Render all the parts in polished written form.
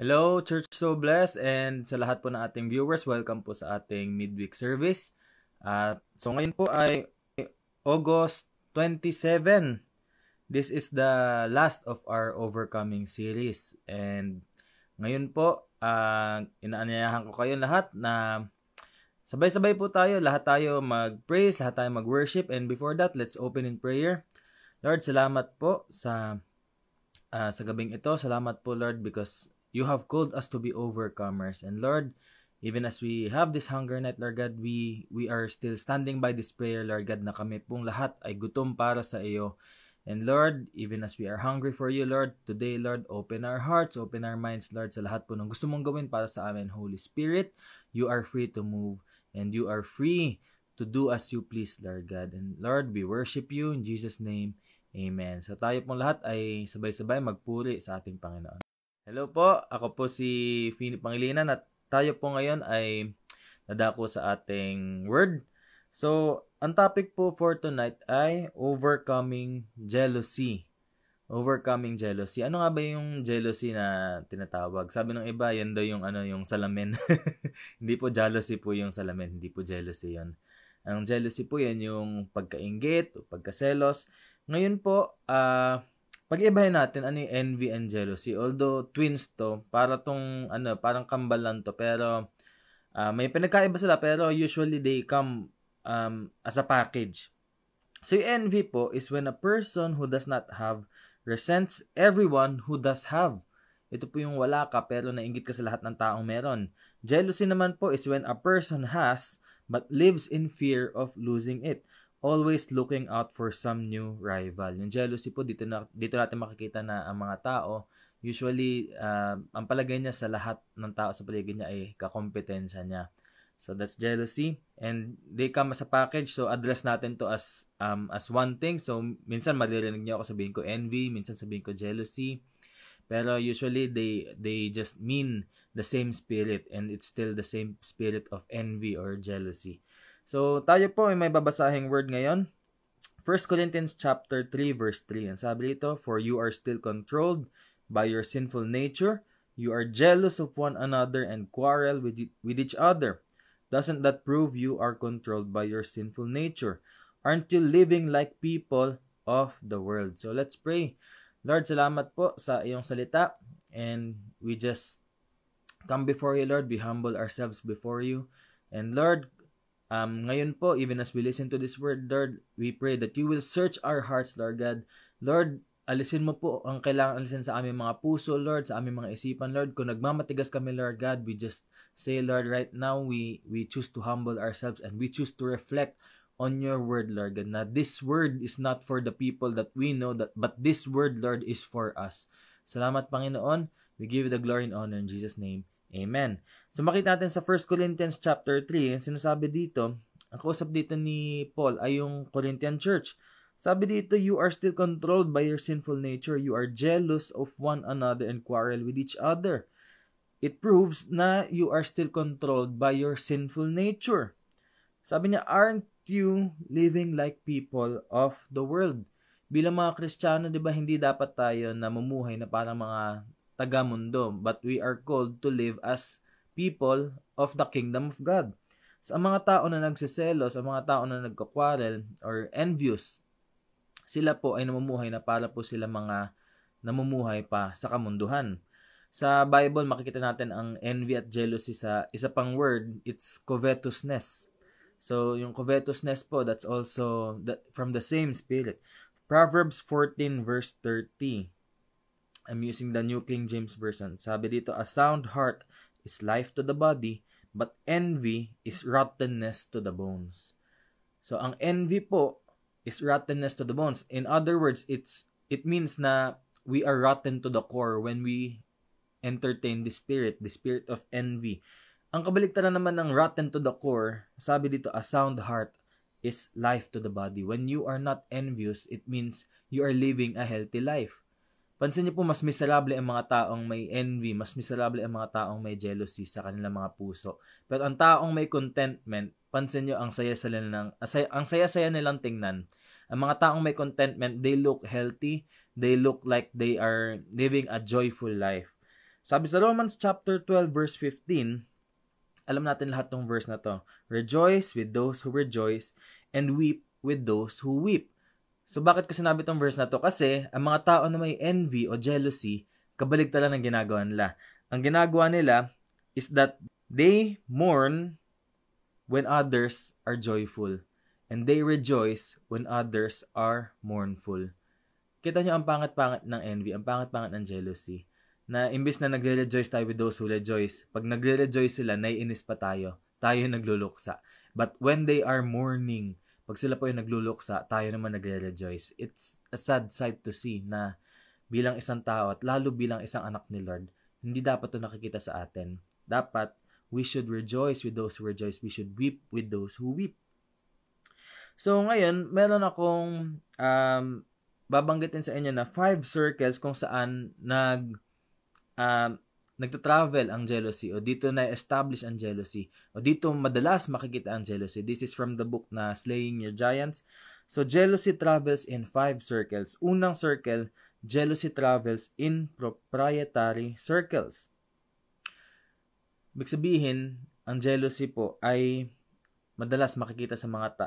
Hello, Church So Blessed, and sa lahat po ng ating viewers, welcome po sa ating midweek service. So ngayon po ay August 27. This is the last of our Overcoming series. And ngayon po, inaanyayahan ko kayo lahat na sabay-sabay po tayo, lahat tayo mag-praise, lahat tayo mag-worship. And before that, let's open in prayer. Lord, salamat po sa gabing ito. Salamat po, Lord, because You have called us to be overcomers. And Lord, even as we have this hunger night, Lord God, we are still standing by this prayer, Lord God, na kami pong lahat ay gutom para sa iyo. And Lord, even as we are hungry for you, Lord, today, Lord, open our hearts, open our minds, Lord, sa lahat po ng gusto mong gawin para sa amin. Holy Spirit, you are free to move and you are free to do as you please, Lord God. And Lord, we worship you in Jesus' name. Amen. So tayo pong lahat ay sabay-sabay magpuri sa ating Panginoon. Hello po, ako po si Fini Pangilinan at tayo po ngayon ay nadako sa ating word. So, ang topic po for tonight ay overcoming jealousy. Overcoming jealousy. Ano nga ba yung jealousy na tinatawag? Sabi ng iba, yan daw yung salamin. Hindi po jealousy po yung salamin, hindi po jealousy yon. Ang jealousy po yan yung pagkainggit o pagkaselos. Ngayon po, pag-iibahin natin ano yung envy and jealousy. Although twins to, parang kambalan to, pero may pinagkaiba sila, pero usually they come as a package. So yung envy po is when a person who does not have resents everyone who does have. Ito po yung wala ka pero nainggit ka sa lahat ng taong meron. Jealousy naman po is when a person has but lives in fear of losing it. Always looking out for some new rival. Yung jealousy po, dito natin makikita na ang mga tao, usually, ang palagay niya sa lahat ng tao sa paligid niya ay kakompetensya niya. So, that's jealousy. And they come as a package. So, address natin to as one thing. So, minsan maririnig niyo ako sabihin ko envy, minsan sabihin ko jealousy. Pero usually, they just mean the same spirit and it's still the same spirit of envy or jealousy. So, tayo po ay may babasahing word ngayon. 1 Corinthians chapter 3 verse 3. Ang sabi dito, "For you are still controlled by your sinful nature. You are jealous of one another and quarrel with each other. Doesn't that prove you are controlled by your sinful nature? Aren't you living like people of the world?" So, let's pray. Lord, salamat po sa iyong salita. And we just come before you, Lord. We humble ourselves before you. And Lord, ngayon po, even as we listen to this word, Lord, we pray that you will search our hearts, Lord God. Lord, alisin mo po ang kailangan alisin sa aming mga puso, Lord, sa aming mga isipan, Lord. Kung nagmamatigas kami, Lord God, we just say, Lord, right now, we choose to humble ourselves and we choose to reflect on your word, Lord God. Na this word is not for the people that we know, but this word, Lord, is for us. Salamat, Panginoon. We give you the glory and honor in Jesus' name. Amen. So makita natin sa 1 Corinthians chapter 3, ang sinasabi dito, ang kausap dito ni Paul ay yung Corinthian church. Sabi dito, "You are still controlled by your sinful nature. You are jealous of one another and quarrel with each other." It proves na you are still controlled by your sinful nature. Sabi niya, "Aren't you living like people of the world?" Bilang mga Kristiyano, di ba, hindi dapat tayo namumuhay na parang mga taga-mundo, but we are called to live as people of the kingdom of God. So, ang mga tao na nagsiselos, ang mga tao na nagkakwarrel or envious, sila po ay namumuhay na para po sila mga namumuhay pa sa kamunduhan. Sa Bible, makikita natin ang envy at jealousy sa isa pang word, it's covetousness. So, yung covetousness po, that's also from the same spirit. Proverbs 14 verse 30. I'm using the New King James Version. Sabi dito, "A sound heart is life to the body, but envy is rottenness to the bones." So, ang envy po is rottenness to the bones. In other words, it means na we are rotten to the core when we entertain the spirit of envy. Ang kabaliktaran naman ng rotten to the core, sabi dito, "A sound heart is life to the body." When you are not envious, it means you are living a healthy life. Pansin niyo po, mas miserable ang mga taong may envy, mas miserable ang mga taong may jealousy sa kanilang mga puso. Pero ang taong may contentment, pansin niyo, ang saya-saya nilang tingnan. Ang mga taong may contentment, they look healthy, they look like they are living a joyful life. Sabi sa Romans chapter 12 verse 15, alam natin lahat tong verse na to. Rejoice with those who rejoice and weep with those who weep. So bakit ko sinabi tong verse na to? Kasi ang mga tao na may envy o jealousy, kabaligtaran ng ginagawa nila. Ang ginagawa nila is that they mourn when others are joyful. And they rejoice when others are mournful. Kita nyo ang pangat-pangat ng envy, ang pangat-pangat ng jealousy. Na imbis na nagre-rejoice tayo with those who rejoice, pag nagre-rejoice sila, naiinis pa tayo. Tayo yung nagluluksa. But when they are mourning, pag sila po yung nagluluksa, tayo naman nagre-rejoice. It's a sad sight to see na bilang isang tao at lalo bilang isang anak ni Lord, hindi dapat ito nakikita sa atin. Dapat, we should rejoice with those who rejoice. We should weep with those who weep. So ngayon, meron akong babanggitin sa inyo na 5 circles kung saan nagta-travel ang jealousy o dito na-establish ang jealousy o dito madalas makikita ang jealousy. This is from the book na Slaying Your Giants. So jealousy travels in 5 circles. Unang circle, jealousy travels in proprietary circles. Ibig sabihin, ang jealousy po ay madalas makikita sa mga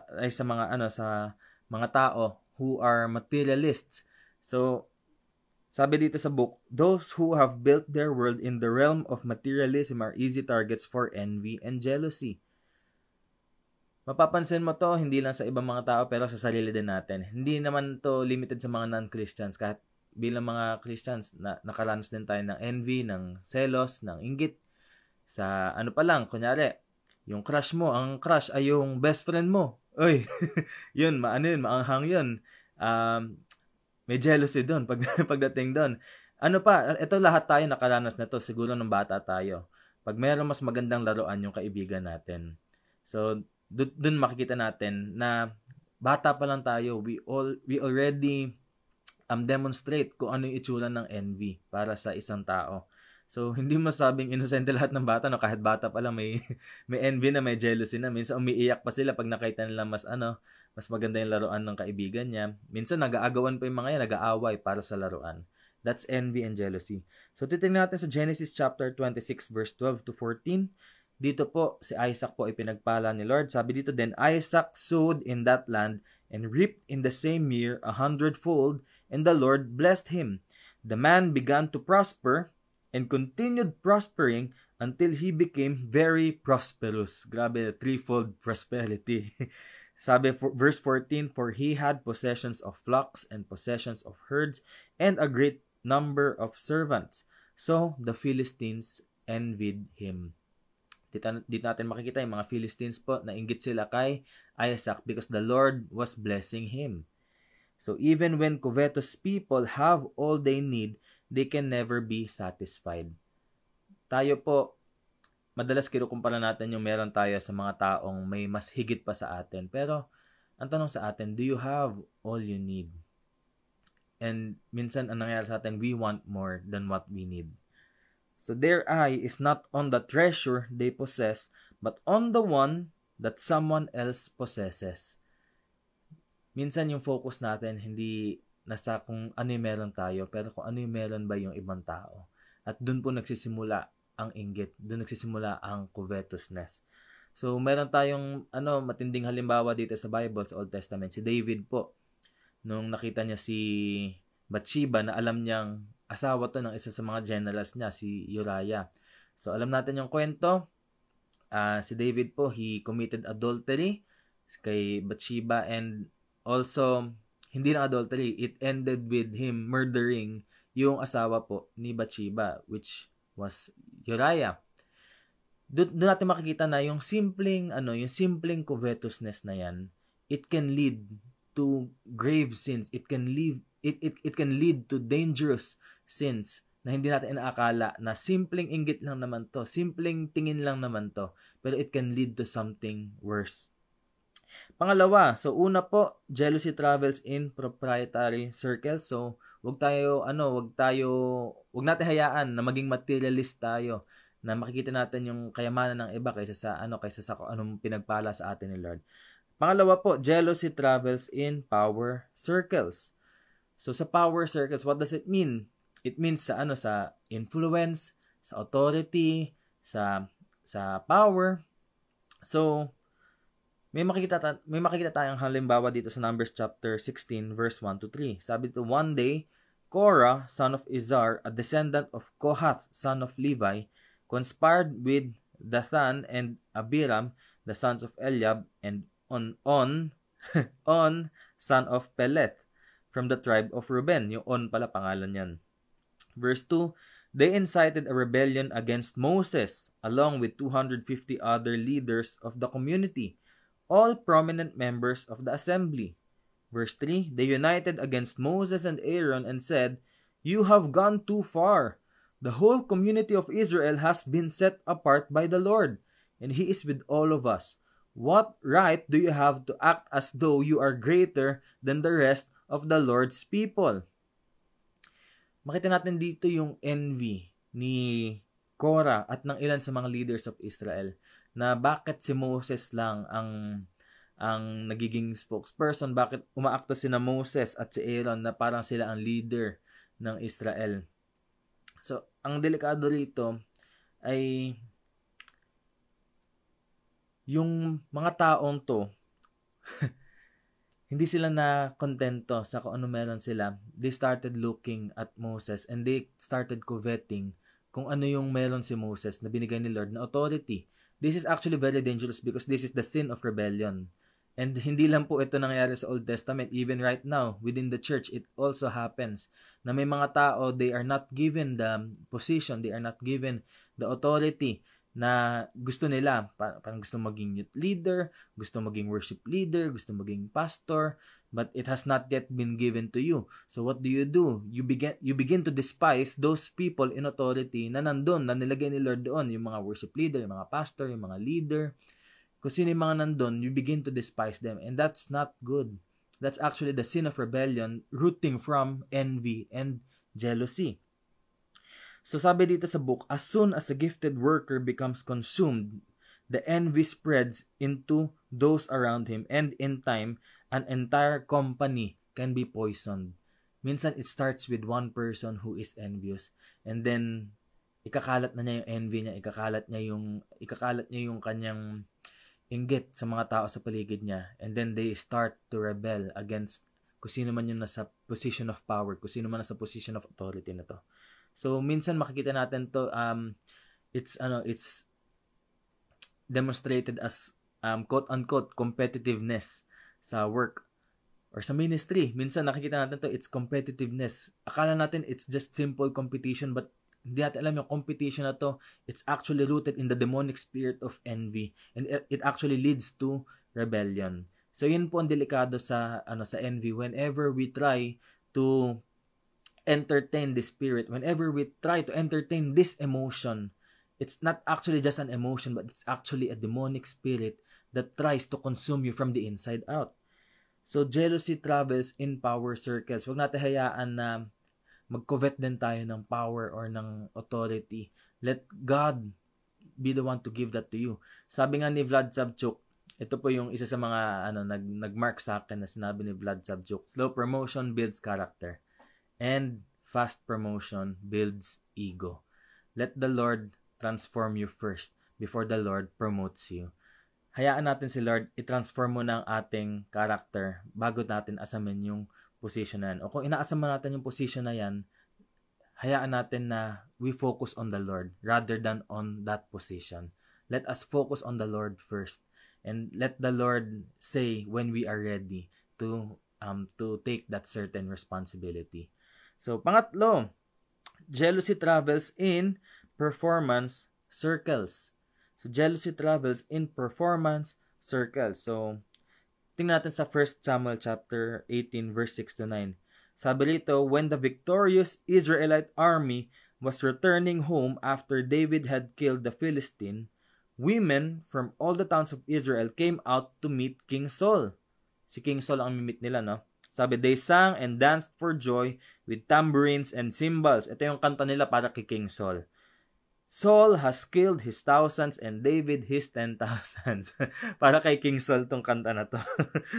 tao who are materialists. So sabi dito sa book, those who have built their world in the realm of materialism are easy targets for envy and jealousy. Mapapansin mo to hindi lang sa ibang mga tao pero sa sarili din natin. Hindi naman to limited sa mga non-Christians. Kahit bilang mga Christians, nakaranas din tayo ng envy, ng selos, ng inggit. Sa ano pa lang, kunyari, yung crush mo, ang crush ay yung best friend mo. Uy, yun, maanghang yun. May jealousy doon pagdating doon. Ano pa, ito lahat tayo nakaranas na to siguro nung bata tayo. Pag mayroong mas magandang laruan yung kaibigan natin. So, doon makikita natin na bata pa lang tayo, we already demonstrate kung ano yung itsura ng envy para sa isang tao. So, hindi masabing innocent lahat ng bata, no? Kahit bata pa lang may envy na, may jealousy na. Minsan umiiyak pa sila pag nakita nila mas maganda yung laruan ng kaibigan niya. Minsan nag-aagawan pa yung mga yan, nag-aaway para sa laruan. That's envy and jealousy. So, titingnan natin sa Genesis chapter 26 verse 12 to 14. Dito po, si Isaac po ay pinagpala ni Lord. Sabi dito, then Isaac sowed in that land and reaped in the same year 100-fold, and the Lord blessed him. The man began to prosper and continued prospering until he became very prosperous. Grabe, threefold prosperity. Sabi, verse 14, for he had possessions of flocks and possessions of herds and a great number of servants. So the Philistines envied him. Dito natin makikita yung mga Philistines po, nainggit sila kay Isaac because the Lord was blessing him. So even when covetous people have all they need, they can never be satisfied. Tayo po, madalas kinukumpara natin yung meron tayo sa mga taong may mas higit pa sa atin. Pero, ang tanong sa atin, do you have all you need? And minsan, ang nangyayari sa atin, we want more than what we need. So their eye is not on the treasure they possess, but on the one that someone else possesses. Minsan yung focus natin, hindi nasa kung ano yung meron tayo, pero kung ano yung meron ba yung ibang tao. At doon po nagsisimula ang inggit, doon nagsisimula ang covetousness. So, meron tayong matinding halimbawa dito sa Bible, sa Old Testament. Si David po, nung nakita niya si Bathsheba na alam niyang asawa to ng isa sa mga generals niya, si Uriah. So, alam natin yung kwento. Si David po, he committed adultery kay Bathsheba, and also hindi lang adultery, it ended with him murdering yung asawa po ni Bathsheba, which was Uriah. Doon natin makikita na yung simpleng covetousness na yan, it can lead to grave sins. It can lead to dangerous sins na hindi natin inaakala na simpleng inggit lang naman to, simpleng tingin lang naman to, pero it can lead to something worse. Pangalawa, so una po, jealousy travels in proprietary circles. So, wag natin hayaan na maging materialist tayo, na makikita natin yung kayamanan ng iba kaysa sa anong pinagpala sa atin ni Lord. Pangalawa po, jealousy travels in power circles. So, sa power circles, what does it mean? It means sa influence, sa authority, sa power. So, may makikita tayong halimbawa dito sa Numbers chapter 16 verse 1 to 3. Sabi dito, one day, Korah, son of Izhar, a descendant of Kohath, son of Levi, conspired with Dathan and Abiram, the sons of Eliab, and On, son of Peleth, from the tribe of Reuben. Yung On pala, pangalan yan. Verse 2, they incited a rebellion against Moses, along with 250 other leaders of the community, all prominent members of the assembly. Verse 3, they united against Moses and Aaron and said, you have gone too far. The whole community of Israel has been set apart by the Lord, and He is with all of us. What right do you have to act as though you are greater than the rest of the Lord's people? Makita natin dito yung envy ni Korah at ng ilan sa mga leaders of Israel na bakit si Moses lang ang nagiging spokesperson, bakit umaakto sina Moses at si Aaron na parang sila ang leader ng Israel. So, ang delikado rito ay yung mga taong to, hindi sila na kontento sa kung ano meron sila. They started looking at Moses and they started coveting kung ano yung meron si Moses na binigay ni Lord na authority. This is actually very dangerous because this is the sin of rebellion. And hindi lang po ito nangyayari sa Old Testament. Even right now, within the church, it also happens na may mga tao, they are not given the position, they are not given the authority na gusto nila. Parang gusto maging youth leader, gusto maging worship leader, gusto maging pastor, but it has not yet been given to you. So what do? You begin to despise those people in authority na nandun, na nilagay ni Lord doon, yung mga worship leader, yung mga pastor, yung mga leader. Kung sino yung mga nandun, you begin to despise them, and that's not good. That's actually the sin of rebellion rooting from envy and jealousy. So sabi dito sa book, as soon as a gifted worker becomes consumed, the envy spreads into those around him, and in time, an entire company can be poisoned. Minsan, it starts with one person who is envious, and then ikakalat na niya yung envy niya, ikakalat niya yung kanyang inggit sa mga tao sa paligid niya, and then they start to rebel against kung sino man yung nasa position of power, kung sino man nasa position of authority na to. So minsan makikita natin to, it's demonstrated as quote unquote competitiveness sa work or sa ministry. Minsan nakikita natin to, it's competitiveness. Akala natin it's just simple competition, but hindi natin alam yung competition na to, it's actually rooted in the demonic spirit of envy, and it actually leads to rebellion. So yun po ang delikado sa envy. Whenever we try to entertain this spirit, whenever we try to entertain this emotion, it's not actually just an emotion, but it's actually a demonic spirit that tries to consume you from the inside out. So jealousy travels in power circles. Huwag natin hayaan na mag-covet din tayo ng power or ng authority. Let God be the one to give that to you. Sabi nga ni Vlad Savchuk, ito po yung isa sa mga nag-mark sa akin na sinabi ni Vlad Savchuk, slow promotion builds character, and fast promotion builds ego. Let the Lord transform you first before the Lord promotes you. Hayaan natin si Lord i-transform mo ng ating character bago natin asamin yung position na yan. O kung inaasam natin yung position na yan, hayaan natin na we focus on the Lord rather than on that position. Let us focus on the Lord first, and let the Lord say when we are ready to take that certain responsibility. So, pangatlo, jealousy travels in performance circles. So, jealousy travels in performance circles. So, tingnan natin sa 1 Samuel chapter 18 verse 6 to 9. Sabi rito, when the victorious Israelite army was returning home after David had killed the Philistine, women from all the towns of Israel came out to meet King Saul. Si King Saul ang mimit nila, no? Sabi, they sang and danced for joy with tambourines and cymbals. Ito yung kanta nila para kay King Saul. Saul has killed his thousands and David his 10,000. Para kay King Saul tong kanta na to.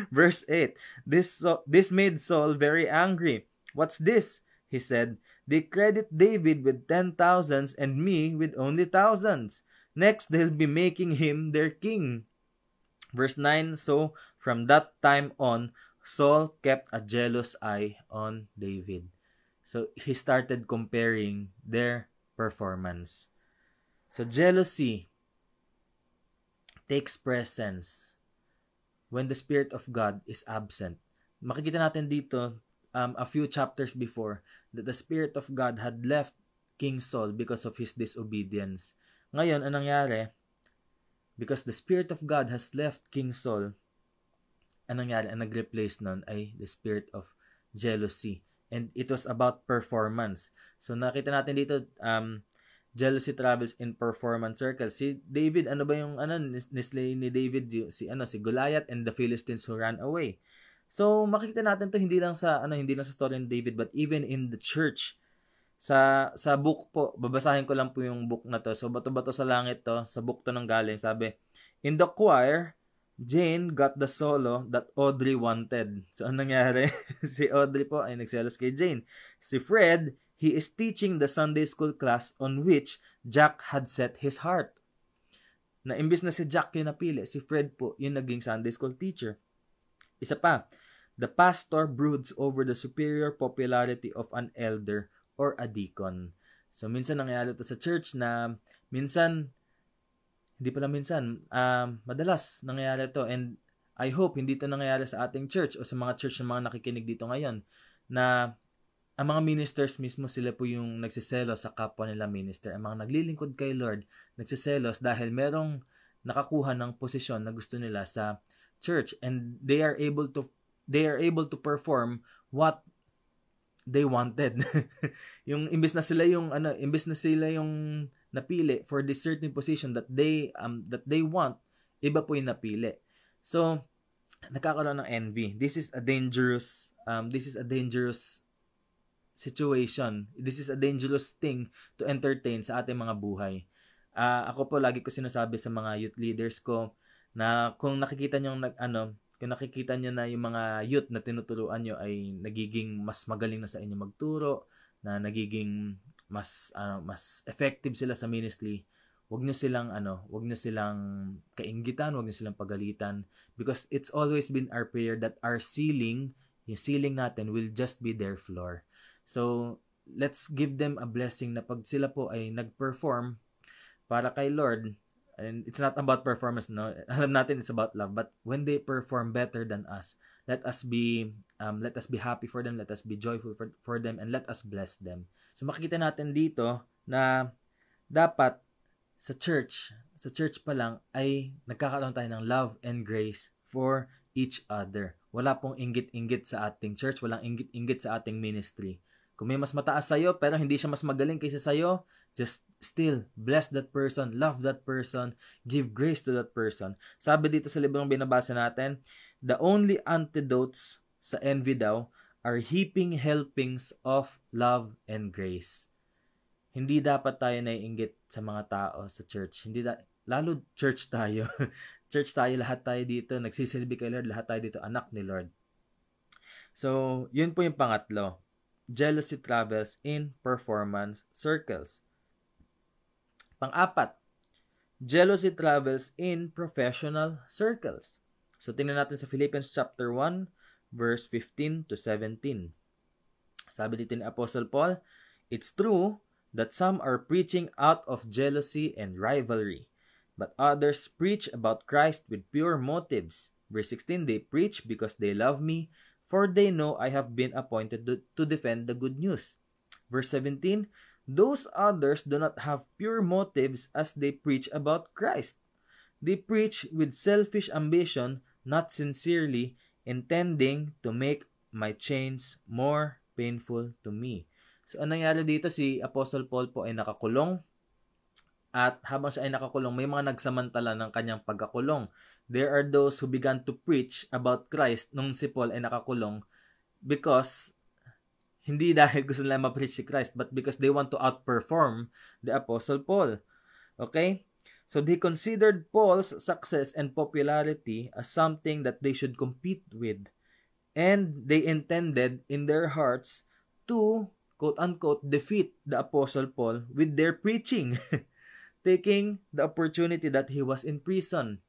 Verse 8. This made Saul very angry. What's this? He said. They credit David with 10,000s and me with only thousands. Next, they'll be making him their king. Verse 9, so from that time on, Saul kept a jealous eye on David. So he started comparing their performance. So jealousy takes presence when the Spirit of God is absent. Makikita natin dito a few chapters before that the Spirit of God had left King Saul because of his disobedience. Ngayon, anong nangyari? Because the Spirit of God has left King Saul, anong nangyari? Ang nag-replace nun ay the spirit of jealousy. And it was about performance. So nakita natin dito, jealousy travels in performance circles. Si David, ano ba yung nislay ni David, si Goliath and the Philistines who ran away. So makikita natin to hindi lang sa story ni David, but even in the church. Sa book po, babasahin ko lang po yung book na to. So Bato-Bato sa Langit to, sa book to nang galing. Sabi, in the choir, Jane got the solo that Audrey wanted. So anong nangyari? Si Audrey po ay nagselos kay Jane. Si Fred, he is teaching the Sunday school class on which Jack had set his heart. Na imbis na si Jack yung napili, si Fred po yung naging Sunday school teacher. Isa pa, the pastor broods over the superior popularity of an elder or a deacon. So minsan nangyayari to sa church na madalas nangyayari to, and I hope hindi to nangyayari sa ating church o sa mga church ng mga nakikinig dito ngayon, na ang mga ministers mismo sila po yung nagsiselos sa kapwa nila minister. Ang mga naglilingkod kay Lord, nagsiselos dahil merong nakakuha ng posisyon na gusto nila sa church, and they are able to perform what they wanted. Yung imbes na sila yung napili for this certain position that they want, iba po yung napili. So nagkakaroon ng envy. This is a dangerous situation. This is a dangerous thing to entertain sa ating mga buhay. Ako po lagi ko sinasabi sa mga youth leaders ko na kung nakikita nyo na yung mga youth na tinuturuan nyo ay nagiging mas magaling na sa inyo magturo, na nagiging mas effective sila sa ministry, wag nyo silang kainggitan, wag nyo silang pagalitan, because it's always been our prayer that our ceiling, yung ceiling natin, will just be their floor. So let's give them a blessing na pag sila po ay nag-perform para kay Lord. And it's not about performance, no. Alam natin it's about love. But when they perform better than us, let us be happy for them. Let us be joyful for them, and let us bless them. So makikita natin dito na dapat sa church pa lang ay nagkakaroon tayo ng love and grace for each other. Wala pong inggit-inggit sa ating church, walang inggit-inggit sa ating ministry. Kung may mas mataas sa'yo pero hindi siya mas magaling kaysa sa'yo, just still bless that person, love that person, give grace to that person. Sabi dito sa librong binabasa natin, the only antidotes sa envy daw are heaping helpings of love and grace. Hindi dapat tayo naiinggit sa mga tao sa church. Lalo church tayo. Church tayo, lahat tayo dito, nagsisilbi kay Lord, lahat tayo dito anak ni Lord. So, yun po yung pangatlo. Jealousy travels in performance circles. Pang-apat, jealousy travels in professional circles. So, tingnan natin sa Philippians chapter 1, verse 15 to 17. Sabi dito ni Apostle Paul, it's true that some are preaching out of jealousy and rivalry, but others preach about Christ with pure motives. Verse 16, they preach because they love me, for they know I have been appointed to defend the good news. Verse 17, those others do not have pure motives as they preach about Christ. They preach with selfish ambition, not sincerely, intending to make my chains more painful to me. So, anong nangyari dito? Si Apostle Paul po ay nakakulong. At habang siya ay nakakulong, may mga nagsamantala ng kanyang pagkakulong. There are those who began to preach about Christ nung si Paul ay nakakulong because hindi dahil gusto nila ma-preach si Christ, but because they want to outperform the Apostle Paul. Okay? So they considered Paul's success and popularity as something that they should compete with. And they intended in their hearts to quote-unquote, defeat the Apostle Paul with their preaching, taking the opportunity that he was in prison.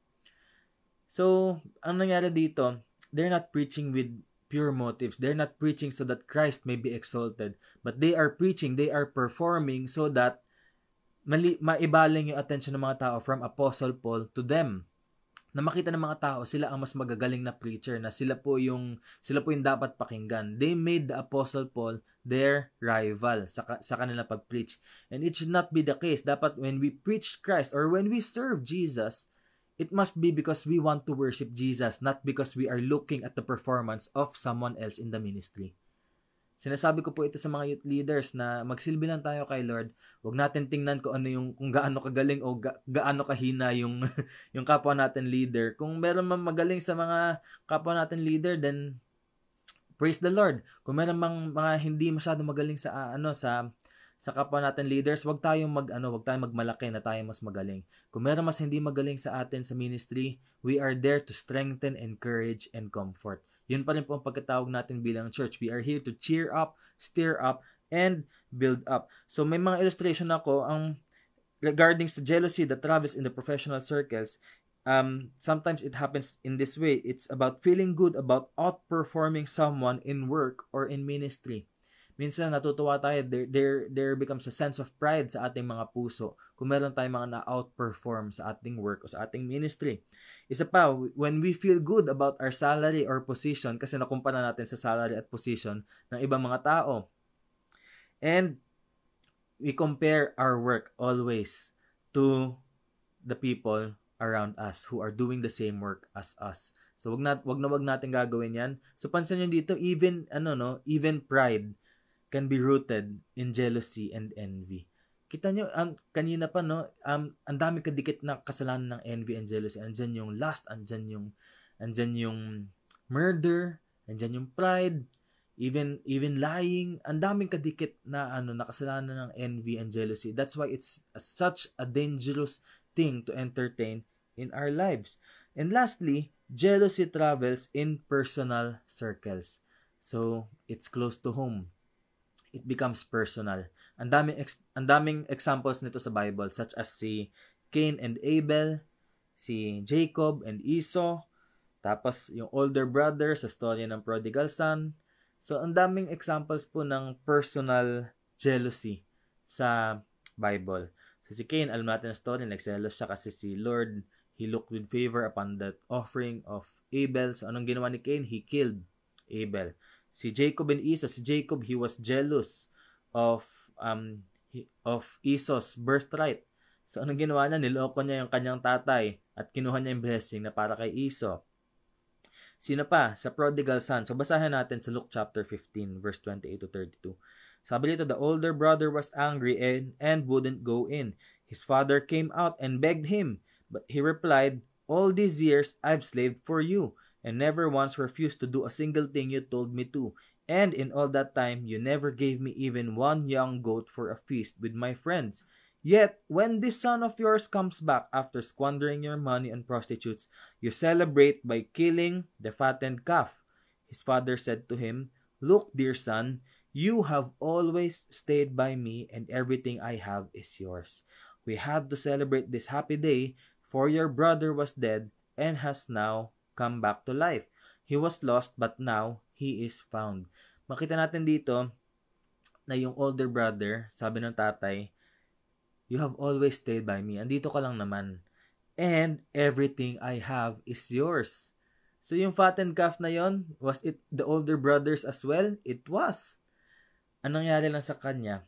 So, ang nangyari dito, they're not preaching with pure motives. They're not preaching so that Christ may be exalted. But they are preaching, they are performing so that maibaling yung attention ng mga tao from Apostle Paul to them. Na makita ng mga tao, sila ang mas magagaling na preacher, na sila po yung dapat pakinggan. They made the Apostle Paul their rival sa kanila pag-preach. And it should not be the case. Dapat when we preach Christ or when we serve Jesus, it must be because we want to worship Jesus, not because we are looking at the performance of someone else in the ministry. Sinasabi ko po ito sa mga youth leaders na magsilbi lang tayo kay Lord. Huwag natin tingnan kung gaano kagaling o gaano kahina yung yung kapwa natin leader. Kung meron man magaling sa mga kapwa natin leader, then praise the Lord. Kung meron mang mga hindi masyado magaling sa kapwa natin leaders, wag tayong magmalaki na tayo mas magaling. Kung meron mas hindi magaling sa atin sa ministry, we are there to strengthen, encourage, and comfort. Yun pa rin po ang pagkatawag natin bilang church. We are here to cheer up, stir up, and build up. So may mga illustration ako regarding sa jealousy that travels in the professional circles. Sometimes it happens in this way. It's about feeling good about outperforming someone in work or in ministry. Minsan natutuwa tayo, there becomes a sense of pride sa ating mga puso kung meron tayong mga na-outperform sa ating work o sa ating ministry. Isa pa, when we feel good about our salary or position, kasi nakumpara natin sa salary at position ng ibang mga tao. And we compare our work always to the people around us who are doing the same work as us. So wag natin gagawin 'yan. So pansin niyo dito, even pride can be rooted in jealousy and envy. Kita nyo, kanina pa, ang dami kadikit na kasalanan ng envy and jealousy. Andyan yung lust, andyan yung murder, andyan yung pride, even lying. Ang daming kadikit na kasalanan ng envy and jealousy. That's why it's such a dangerous thing to entertain in our lives. And lastly, jealousy travels in personal circles. So, it's close to home. It becomes personal. Ang daming examples nito sa Bible, such as si Cain and Abel, si Jacob and Esau, tapos yung older brother sa story ng prodigal son. So ang daming examples po ng personal jealousy sa Bible. So si Cain, alam natin ang story, nagselos siya kasi si Lord, he looked with favor upon that offering of Abel. So anong ginawa ni Cain? He killed Abel. Si Jacob and Esau, he was jealous of Esau's birthright. So anong ginawa niya? Niloko niya yung kanyang tatay at kinuha niya yung blessing na para kay Esau. Sino pa? Sa prodigal son. So basahin natin sa Luke chapter 15 verse 28 to 32. Sabi dito, the older brother was angry and wouldn't go in. His father came out and begged him, but he replied, all these years I've slaved for you and never once refused to do a single thing you told me to. And in all that time, you never gave me even one young goat for a feast with my friends. Yet, when this son of yours comes back after squandering your money on prostitutes, you celebrate by killing the fattened calf. His father said to him, look, dear son, you have always stayed by me and everything I have is yours. We had to celebrate this happy day, for your brother was dead and has now come back to life. He was lost, but now he is found. Makita natin dito na yung older brother, sabi ng tatay, you have always stayed by me. Andito ka lang naman. And everything I have is yours. So yung fattened calf na yon, was it the older brothers as well? It was. Anong nangyari lang sa kanya?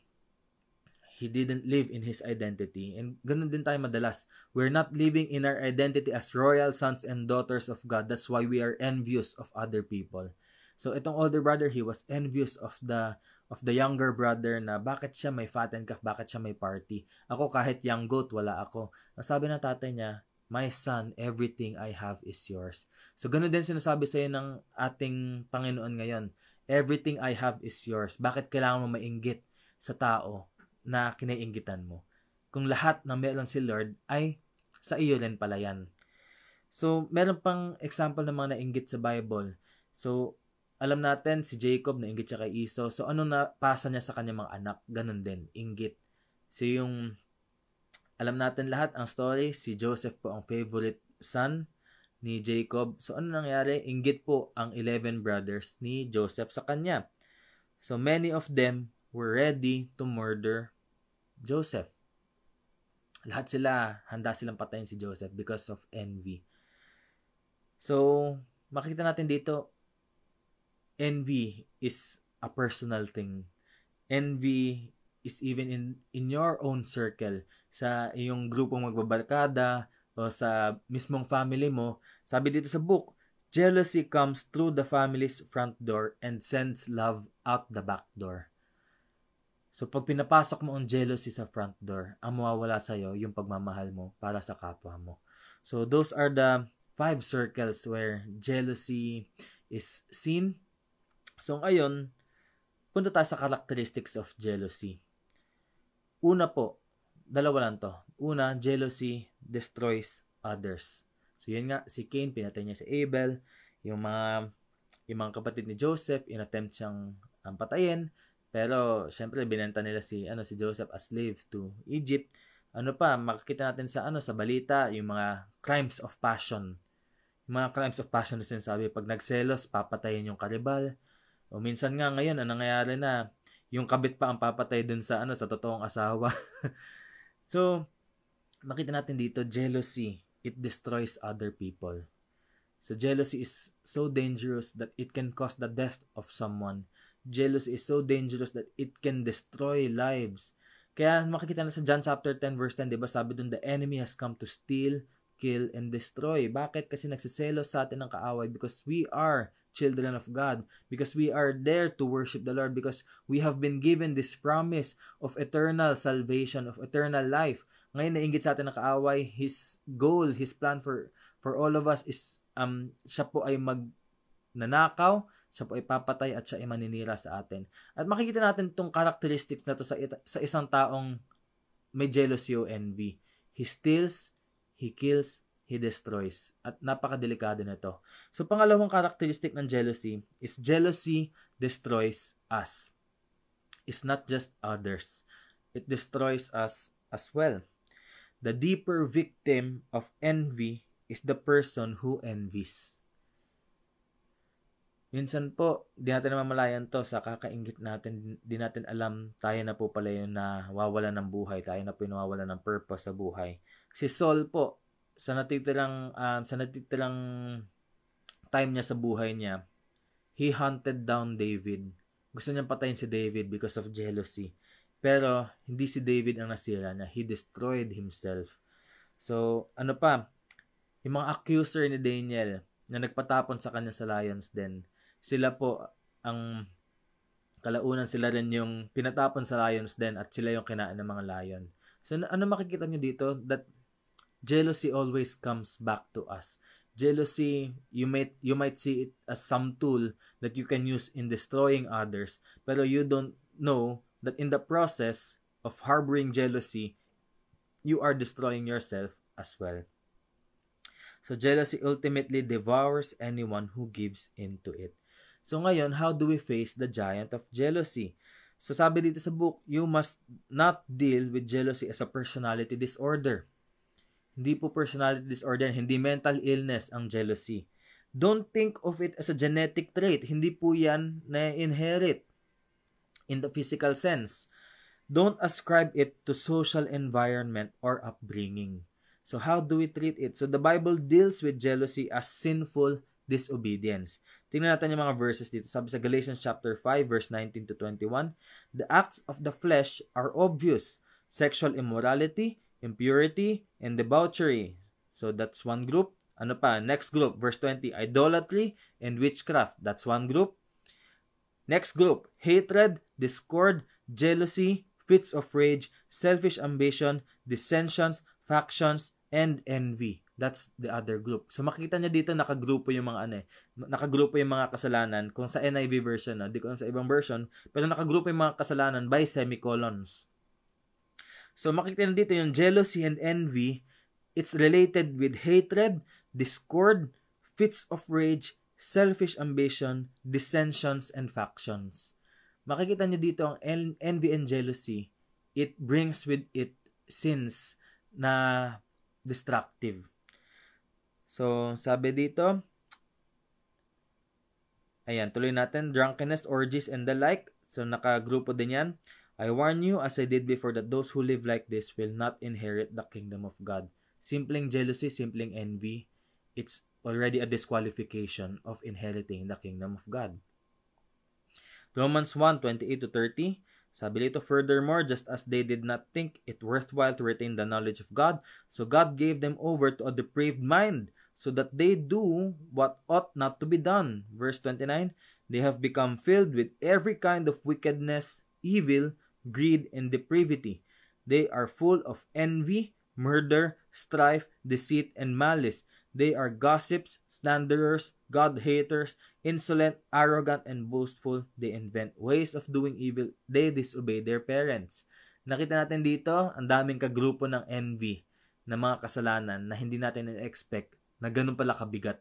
He didn't live in his identity. And ganun din tayo madalas. We're not living in our identity as royal sons and daughters of God. That's why we are envious of other people. So itong older brother, he was envious of the younger brother na bakit siya may fattened calf, bakit siya may party. Ako kahit young goat, wala ako. Ang sabi ng tatay niya, my son, everything I have is yours. So ganun din sinasabi sa'yo ng ating Panginoon ngayon. Everything I have is yours. Bakit kailangan mo mainggit sa tao na kinaiinggitan mo? Kung lahat na meron si Lord ay sa iyo rin pala yan. So, meron pang example ng mga nainggit sa Bible. So, alam natin si Jacob na inggit siya kay Esau. So ano na pasa niya sa kanyang mga anak? Ganun din, inggit. So yung alam natin lahat ang story, si Joseph po ang favorite son ni Jacob. So ano nangyari? Inggit po ang 11 brothers ni Joseph sa kanya. So many of them were ready to murder Joseph. Lahat sila, handa silang patayin si Joseph because of envy. So makikita natin dito, envy is a personal thing. Envy is even in your own circle, sa iyong grupong magbabarkada o sa mismong family mo. Sabi dito sa book, jealousy comes through the family's front door and sends love out the back door. So pag pinapasok mo ang jealousy sa front door, ang mawawala sa'yo yung pagmamahal mo para sa kapwa mo. So those are the 5 circles where jealousy is seen. So ngayon, punta tayo sa characteristics of jealousy. Una po, dalawa lang to. Una, jealousy destroys others. So yun nga, si Cain, pinatay niya si Abel. Yung mga kapatid ni Joseph, inattempt siyang patayin. Pero, syempre, binenta nila si Joseph as slave to Egypt. Ano pa, makikita natin sa balita, yung mga crimes of passion. Yung mga crimes of passion na sinasabi, pag nagselos, papatayin yung karibal. O minsan nga ngayon, ang nangyayari na, yung kabit pa ang papatay dun sa totoong asawa. So, makita natin dito, jealousy, it destroys other people. So, jealousy is so dangerous that it can cause the death of someone. Jealousy is so dangerous that it can destroy lives. Kaya makikita na sa John chapter 10 verse 10, diba? Sabi dun, the enemy has come to steal, kill, and destroy. Bakit? Kasi nagsiselos sa atin ng kaaway because we are children of God, because we are there to worship the Lord, because we have been given this promise of eternal salvation, of eternal life. Ngayon nainggit sa atin ng kaaway, his goal, his plan for all of us is siya po ay magnanakaw, siya po ay papatay at siya ay maninira sa atin. At makikita natin itong characteristics na to sa isang taong may jealousy o envy. He steals, he kills, he destroys. At napakadelikado nito. So, pangalawang characteristic ng jealousy is jealousy destroys us. It's not just others. It destroys us as well. The deeper victim of envy is the person who envies. Minsan po, di natin namamalayan to sa kakaingit natin, di natin alam, tayo na po pala yung nawawalan ng buhay, tayo na po yung nawawalan ng purpose sa buhay. Si Saul po, sa natitirang time niya sa buhay niya, he hunted down David. Gusto niyang patayin si David because of jealousy. Pero hindi si David ang nasira niya. He destroyed himself. So, yung mga accuser ni Daniel na nagpatapon sa kanya sa lion's den, sila po ang kalaunan, sila rin yung pinatapon sa lion's den at sila yung kinain ng mga lion. So, ano makikita niyo dito? That jealousy always comes back to us. Jealousy, you might see it as some tool that you can use in destroying others, pero you don't know that in the process of harboring jealousy, you are destroying yourself as well. So jealousy ultimately devours anyone who gives into it. So ngayon, how do we face the giant of jealousy? So sabi dito sa book, you must not deal with jealousy as a personality disorder. Hindi po personality disorder, hindi mental illness ang jealousy. Don't think of it as a genetic trait. Hindi po yan na-inherit in the physical sense. Don't ascribe it to social environment or upbringing. So how do we treat it? So the Bible deals with jealousy as sinful disobedience. Tingnan natin yung mga verses dito. Sabi sa Galatians chapter 5 verse 19 to 21, the acts of the flesh are obvious. Sexual immorality, impurity, and debauchery. So that's one group. Ano pa? Next group, verse 20, idolatry and witchcraft. That's one group. Next group, hatred, discord, jealousy, fits of rage, selfish ambition, dissensions, factions, and envy. That's the other group. So makikita niyo dito nakagrupo yung mga nakagrupo yung mga kasalanan. Kung sa NIV version, di ko alam sa ibang version, pero nakagrupo yung mga kasalanan by semicolons. So makikita niyo dito yung jealousy and envy, it's related with hatred, discord, fits of rage, selfish ambition, dissensions, and factions. Makikita nyo dito ang envy and jealousy. It brings with it sins na destructive. So, sabi dito, ayan, tuloy natin, drunkenness, orgies, and the like. So, nakagrupo din yan. I warn you, as I did before, that those who live like this will not inherit the kingdom of God. Simpleng jealousy, simpleng envy, it's already a disqualification of inheriting the kingdom of God. Romans 1:28-30, sabi dito, furthermore, just as they did not think it worthwhile to retain the knowledge of God, so God gave them over to a depraved mind, so that they do what ought not to be done. Verse 29, they have become filled with every kind of wickedness, evil, greed, and depravity. They are full of envy, murder, strife, deceit, and malice. They are gossips, slanderers, God-haters, insolent, arrogant, and boastful. They invent ways of doing evil. They disobey their parents. Nakita natin dito, ang daming kagrupo ng envy na mga kasalanan na hindi natin in-expect na ganun pala kabigat.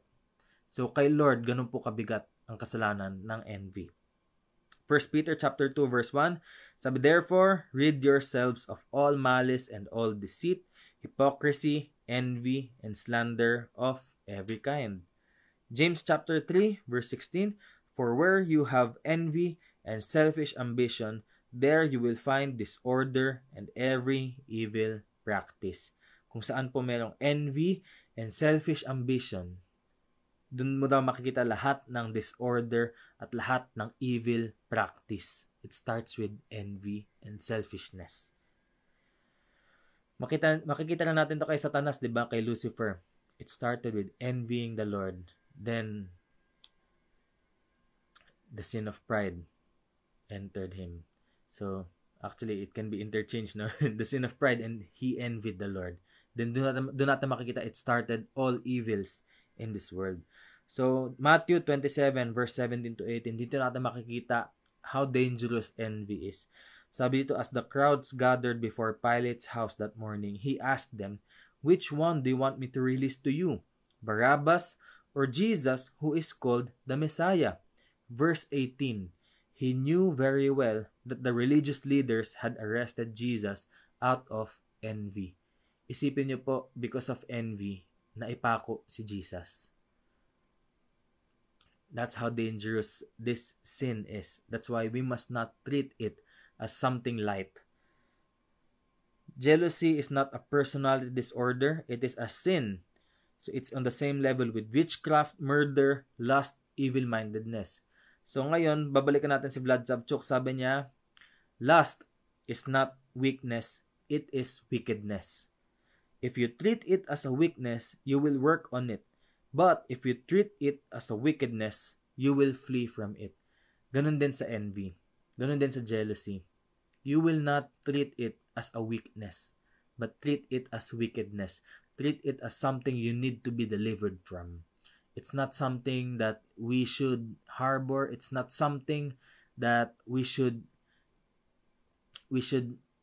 So, kay Lord, ganun po kabigat ang kasalanan ng envy. 1 Peter chapter 2 verse 1, sabi, therefore, rid yourselves of all malice and all deceit, hypocrisy, envy, and slander of every kind. James chapter 3 verse 16, for where you have envy and selfish ambition, there you will find disorder and every evil practice. Kung saan po merong envy and selfish ambition, dun mo daw makikita lahat ng disorder at lahat ng evil practice. It starts with envy and selfishness. Makikita na natin to kay Satanas, di ba? Kay Lucifer. It started with envying the Lord. Then, the sin of pride entered him. So, actually, it can be interchanged, no? The sin of pride, and he envied the Lord. Then, doon natin makikita, it started all evils in this world. So, Matthew 27, verse 17-18, dito natin makikita how dangerous envy is. Sabi dito, as the crowds gathered before Pilate's house that morning, he asked them, which one do you want me to release to you? Barabbas or Jesus, who is called the Messiah? Verse 18, he knew very well that the religious leaders had arrested Jesus out of envy. Isipin niyo po, because of envy, naipako si Jesus. That's how dangerous this sin is. That's why we must not treat it as something light. Jealousy is not a personality disorder. It is a sin. So it's on the same level with witchcraft, murder, lust, evil-mindedness. So ngayon, babalikan natin si Vlad Savchuk. Sabi niya, lust is not weakness. It is wickedness. If you treat it as a weakness, you will work on it. But if you treat it as a wickedness, you will flee from it. Ganun din sa envy. Ganun din sa jealousy. You will not treat it as a weakness, but treat it as wickedness. Treat it as something you need to be delivered from. It's not something that we should harbor. It's not something that we should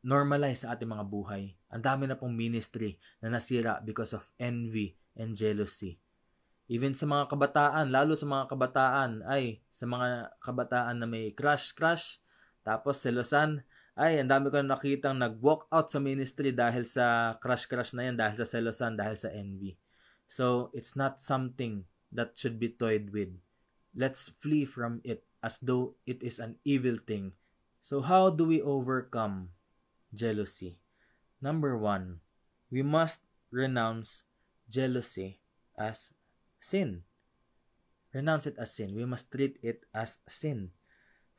normalize sa ating mga buhay. Ang dami na pong ministry na nasira because of envy and jealousy. Even sa mga kabataan, lalo sa mga kabataan, sa mga kabataan na may crush, tapos selosan, ang dami ko nakitang nag-walk out sa ministry dahil sa crush na yan, dahil sa selosan, dahil sa envy. So, it's not something that should be toyed with. Let's flee from it as though it is an evil thing. So, how do we overcome jealousy? Number 1, we must renounce jealousy as sin. Renounce it as sin. We must treat it as sin.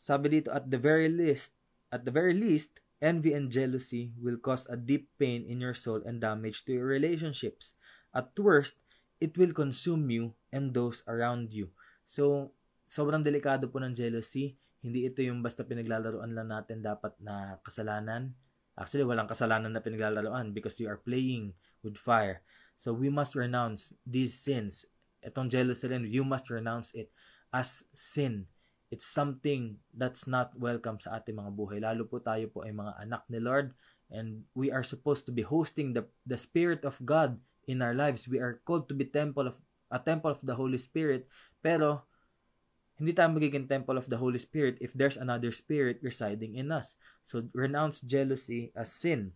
Sabi dito, at the very least, envy and jealousy will cause a deep pain in your soul and damage to your relationships. At worst, it will consume you and those around you. So, sobrang delikado po ng jealousy. Hindi ito yung basta pinaglalaroan lang natin dapat na kasalanan. Actually, walang kasalanan na pinaglalaroan because you are playing with fire. So, we must renounce these sins. Itong jealousy rin, you must renounce it as sin. It's something that's not welcome sa ating mga buhay. Lalo po tayo po ay mga anak ni Lord, and we are supposed to be hosting the Spirit of God in our lives. We are called to be a temple of the Holy Spirit, Pero, hindi tayo magiging temple of the Holy Spirit if there's another spirit residing in us. So, renounce jealousy as sin.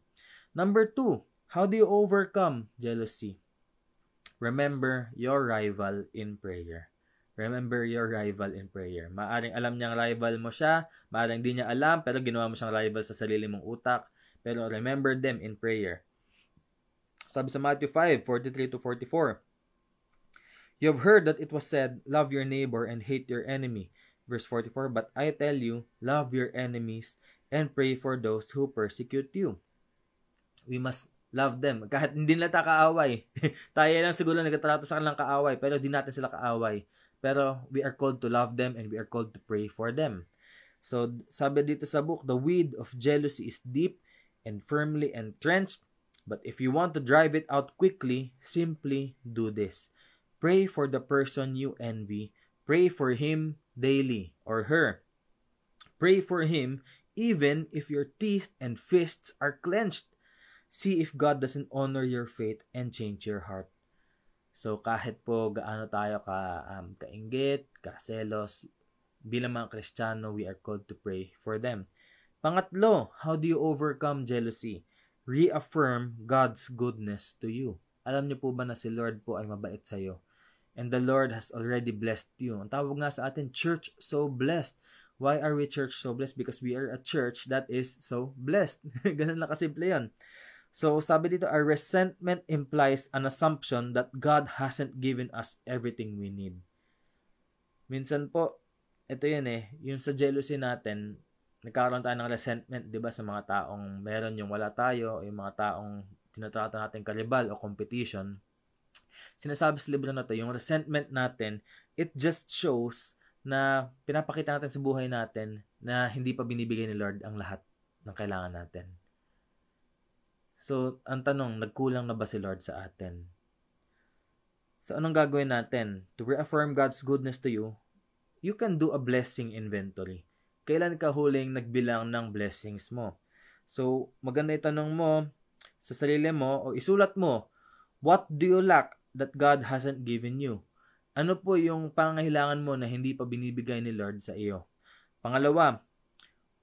Number 2, how do you overcome jealousy? Remember your rival in prayer. Remember your rival in prayer. Maaring alam niyang rival mo siya, maaring di niya alam, pero ginawa mo siyang rival sa sarili mong utak. Pero remember them in prayer. Sabi sa Matthew 5:43-44, you have heard that it was said, love your neighbor and hate your enemy. Verse 44, but I tell you, love your enemies and pray for those who persecute you. We must love them. Kahit hindi nila kaaway. Tayo lang siguro nagtatrato sa kanilang kaaway, pero di natin sila kaaway. Pero we are called to love them and we are called to pray for them. So, sabi dito sa book, the weed of jealousy is deep and firmly entrenched. But if you want to drive it out quickly, simply do this. Pray for the person you envy. Pray for him daily or her. Pray for him even if your teeth and fists are clenched. See if God doesn't honor your faith and change your heart. So kahit po gaano tayo kainggit, kaselos, bilang mga Kristiyano, we are called to pray for them. Pangatlo, how do you overcome jealousy? Reaffirm God's goodness to you. Alam niyo po ba na si Lord po ay mabait sa iyo? And the Lord has already blessed you. Ang tawag nga sa atin, church so blessed. Why are we church so blessed? Because we are a church that is so blessed. Ganun lang kasimple yun. So, sabi dito, our resentment implies an assumption that God hasn't given us everything we need. Minsan po, ito yun yung sa jealousy natin, nagkakaroon tayo ng resentment, di ba, sa mga taong meron yung wala tayo, o yung mga taong tinatrato natin karibal o competition. Sinasabi sa libro na to, yung resentment natin, it just shows na pinapakita natin sa buhay natin na hindi pa binibigay ni Lord ang lahat ng kailangan natin. So, ang tanong, nagkulang na ba si Lord sa atin? So, anong gagawin natin? To reaffirm God's goodness to you, you can do a blessing inventory. Kailan ka huling nagbilang ng blessings mo? So, maganda itanong mo sa sarili mo o isulat mo, what do you lack that God hasn't given you? Ano po yung pangangailangan mo na hindi pa binibigay ni Lord sa iyo? Pangalawa,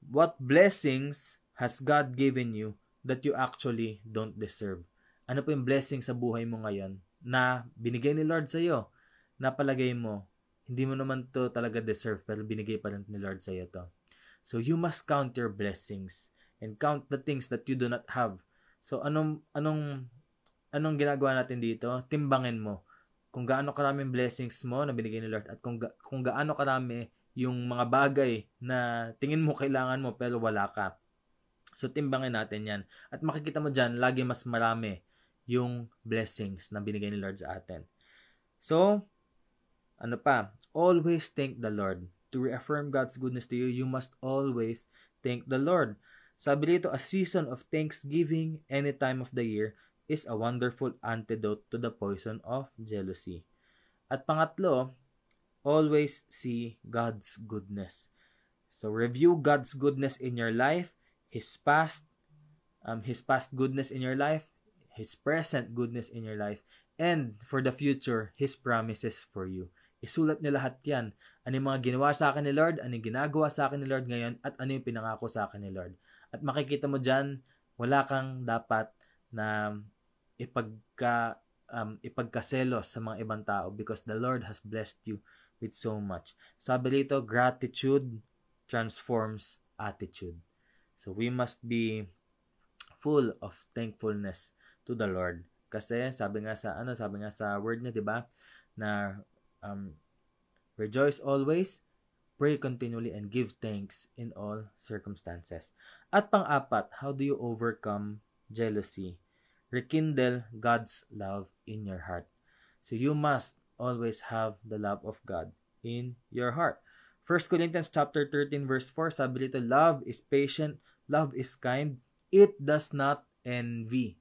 what blessings has God given you that you actually don't deserve? Ano po yung blessing sa buhay mo ngayon na binigay ni Lord sa iyo? Na palagay mo, hindi mo naman to talaga deserve pero binigay pa rin ni Lord sa iyo to. So you must count your blessings and count the things that you do not have. So anong ginagawa natin dito? Timbangin mo kung gaano karaming blessings mo na binigay ni Lord at kung gaano karami yung mga bagay na tingin mo kailangan mo pero wala ka. So, timbangin natin yan. At makikita mo dyan, lagi mas marami yung blessings na binigay ni Lord sa atin. So, ano pa? Always thank the Lord. To reaffirm God's goodness to you, you must always thank the Lord. Sabi dito, a season of thanksgiving any time of the year is a wonderful antidote to the poison of jealousy. At pangatlo, always see God's goodness. So, review God's goodness in your life, His past goodness in your life, His present goodness in your life, and for the future, His promises for you. Isulat niyo lahat yan. Ano yung mga ginawa sa akin ni Lord, ano yung ginagawa sa akin ni Lord ngayon, at ano yung pinangako sa akin ni Lord. At makikita mo dyan, wala kang dapat na ipagkaselos sa mga ibang tao because the Lord has blessed you with so much. Sabi dito, gratitude transforms attitude. So we must be full of thankfulness to the Lord. Kasi sabi nga sa word niya, 'di ba? Na rejoice always, pray continually and give thanks in all circumstances. At pang-apat, how do you overcome jealousy? Rekindle God's love in your heart. So you must always have the love of God in your heart. 1 Corinthians chapter 13 verse 4, sabi dito, love is patient, love is kind, it does not envy.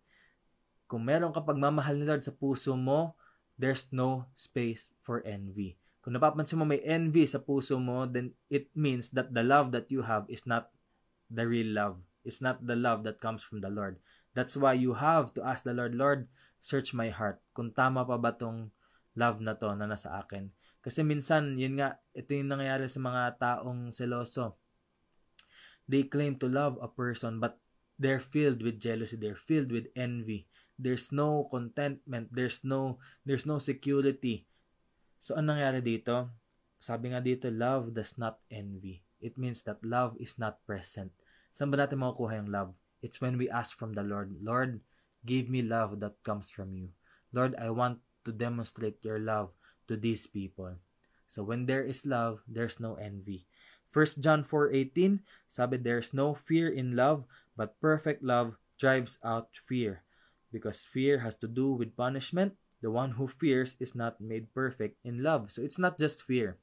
Kung meron ka pagmamahal ni Lord sa puso mo, there's no space for envy. Kung napapansin mo may envy sa puso mo, then it means that the love that you have is not the real love. It's not the love that comes from the Lord. That's why you have to ask the Lord, Lord, search my heart. Kung tama pa ba tong love na to na nasa akin. Kasi minsan, yun nga, ito yung nangyayari sa mga taong seloso. They claim to love a person, but they're filled with jealousy, they're filled with envy. There's no contentment, there's no security. So, anong nangyari dito? Sabi nga dito, love does not envy. It means that love is not present. Saan ba natin makukuha yung love? It's when we ask from the Lord, Lord, give me love that comes from you. Lord, I want to demonstrate your love to these people. So when there is love, there's no envy. 1 John 4:18, sabi, there's no fear in love, but perfect love drives out fear. Because fear has to do with punishment. The one who fears is not made perfect in love. So it's not just fear.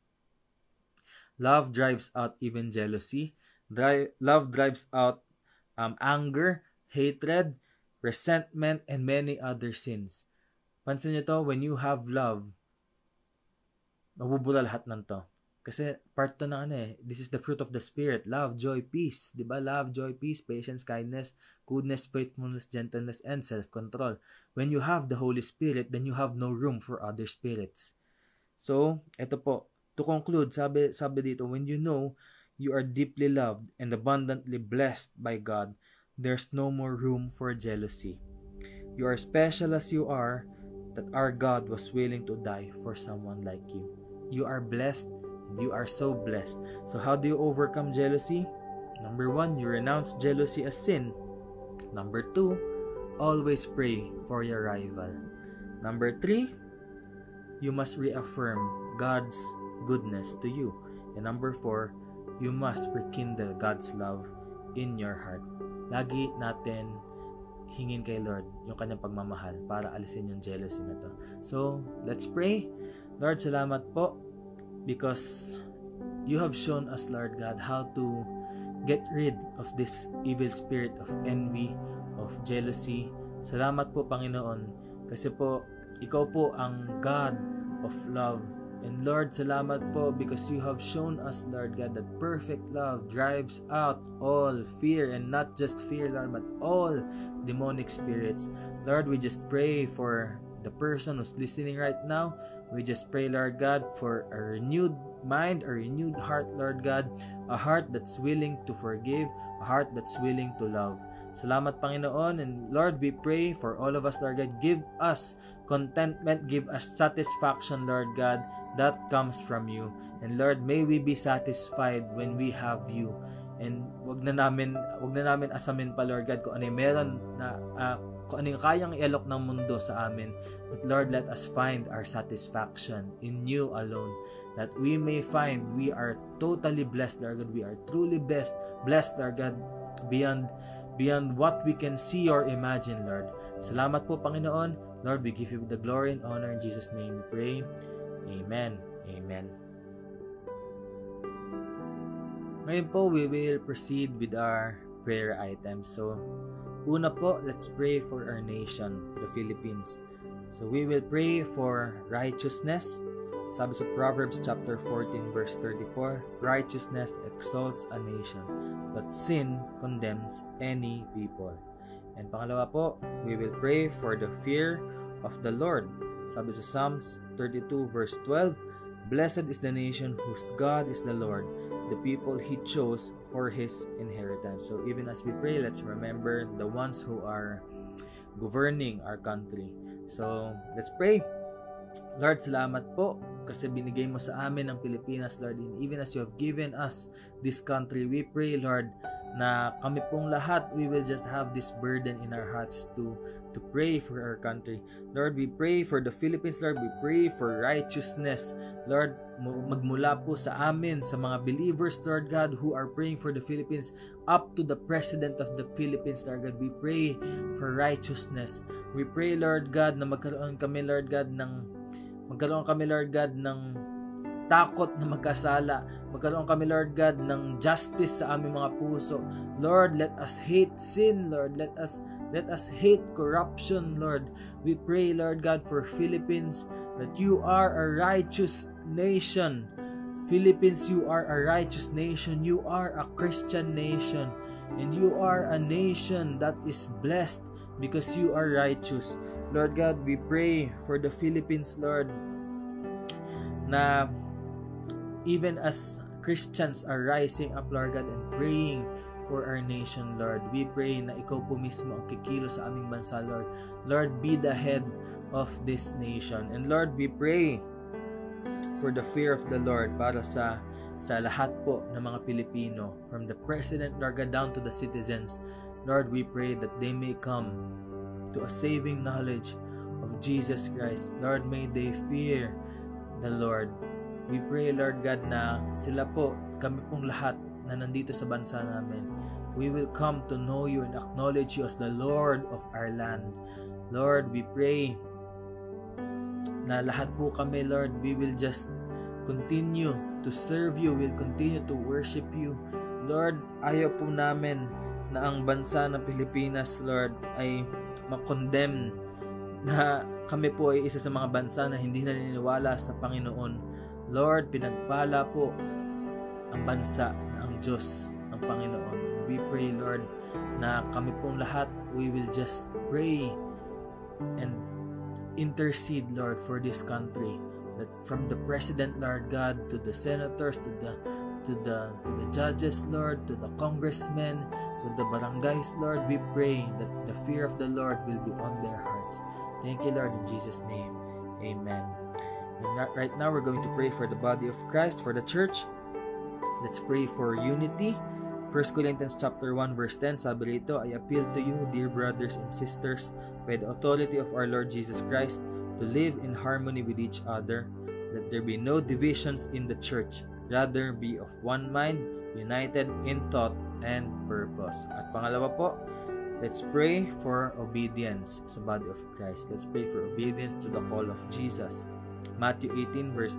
Love drives out even jealousy. Love drives out anger, hatred, resentment, and many other sins. Pansin nyo to, when you have love, mabubura lahat ng to. Kasi part to na this is the fruit of the Spirit. Love, joy, peace. Diba? Love, joy, peace, patience, kindness, goodness, faithfulness, gentleness, and self-control. When you have the Holy Spirit, then you have no room for other spirits. So, eto po. To conclude, sabi dito, when you know you are deeply loved and abundantly blessed by God, there's no more room for jealousy. You are special as you are, that our God was willing to die for someone like you. You are blessed, and you are so blessed. So how do you overcome jealousy? Number 1, you renounce jealousy as sin. Number 2, always pray for your rival. Number 3, you must reaffirm God's goodness to you. And number 4, you must rekindle God's love in your heart. Lagi natin hingin kay Lord yung kanyang pagmamahal para alisin yung jealousy na to. So, let's pray. Lord, salamat po because you have shown us, Lord God, how to get rid of this evil spirit of envy, of jealousy. Salamat po, Panginoon, kasi po, ikaw po ang God of love. And Lord, salamat po because you have shown us, Lord God, that perfect love drives out all fear, and not just fear, Lord, but all demonic spirits. Lord, we just pray for the person who's listening right now. We just pray, Lord God, for a renewed mind, a renewed heart, Lord God, a heart that's willing to forgive, a heart that's willing to love. Salamat, Panginoon. And Lord, we pray for all of us, Lord God. Give us contentment, give us satisfaction, Lord God, that comes from you. And Lord, may we be satisfied when we have you. And wag na namin asamin pa, Lord God, kung ano yung meron na kung ano yung kayang ialok ng mundo sa amin. But Lord, let us find our satisfaction in you alone, that we may find we are totally blessed, Lord God. We are truly blessed, Lord God, beyond what we can see or imagine, Lord. Salamat po, Panginoon. Lord, we give you the glory and honor. In Jesus' name we pray. Amen. Amen. Ngayon po, we will proceed with our prayer items. So, una po, let's pray for our nation, the Philippines. So, we will pray for righteousness. Sabi sa Proverbs chapter 14 verse 34, righteousness exalts a nation, but sin condemns any people. And pangalawa po, we will pray for the fear of the Lord. Sabi sa Psalms 32 verse 12, blessed is the nation whose God is the Lord, the people He chose for His inheritance. So even as we pray, let's remember the ones who are governing our country. So let's pray. Lord, salamat po kasi binigay mo sa amin ang Pilipinas, Lord. And even as you have given us this country, we pray, Lord, na kami pong lahat, we will just have this burden in our hearts to pray for our country. Lord, we pray for the Philippines, Lord. We pray for righteousness. Lord, magmula po sa amin, sa mga believers, Lord God, who are praying for the Philippines, up to the President of the Philippines, Lord God. We pray for righteousness. We pray, Lord God, na magkaroon kami, Lord God, ng takot na magkasala. Magkaroon kami, Lord God, ng justice sa aming mga puso. Lord, let us hate sin, Lord. Let us hate corruption, Lord. We pray, Lord God, for Philippines, that you are a righteous nation. Philippines, you are a righteous nation. You are a Christian nation. And you are a nation that is blessed because you are righteous. Lord God, we pray for the Philippines, Lord, na even as Christians are rising up, Lord God, and praying for our nation, Lord, we pray na Ikaw po mismo ang kikilos sa aming bansa, Lord. Lord, be the head of this nation. And Lord, we pray for the fear of the Lord para sa lahat po ng mga Pilipino, from the President, Lord God, down to the citizens. Lord, we pray that they may come to a saving knowledge of Jesus Christ. Lord, may they fear the Lord. We pray, Lord God, na sila po, kami pong lahat na nandito sa bansa namin, we will come to know You and acknowledge You as the Lord of our land. Lord, we pray na lahat po kami, Lord, we will just continue to serve You, we'll continue to worship You. Lord, ayaw po namin na ang bansa ng Pilipinas, Lord, ay makondemn na kami po ay isa sa mga bansa na hindi naniniwala sa Panginoon. Lord, pinagpala po ang bansa na ang Diyos, ang Panginoon. We pray, Lord, na kami pong lahat, we will just pray and intercede, Lord, for this country. That from the President, Lord God, to the senators, to the judges, Lord, to the congressmen, to the barangays, Lord, we pray that the fear of the Lord will be on their hearts. Thank You, Lord, in Jesus' name. Amen. And right now, we're going to pray for the body of Christ, for the church. Let's pray for unity. 1 Corinthians chapter 1 verse 10, sabi rito, I appeal to you, dear brothers and sisters, by the authority of our Lord Jesus Christ, to live in harmony with each other, that there be no divisions in the church, rather be of one mind, united in thought and purpose. At pangalawa po, let's pray for obedience sa body of Christ. Let's pray for obedience to the call of Jesus. Matthew 28 verse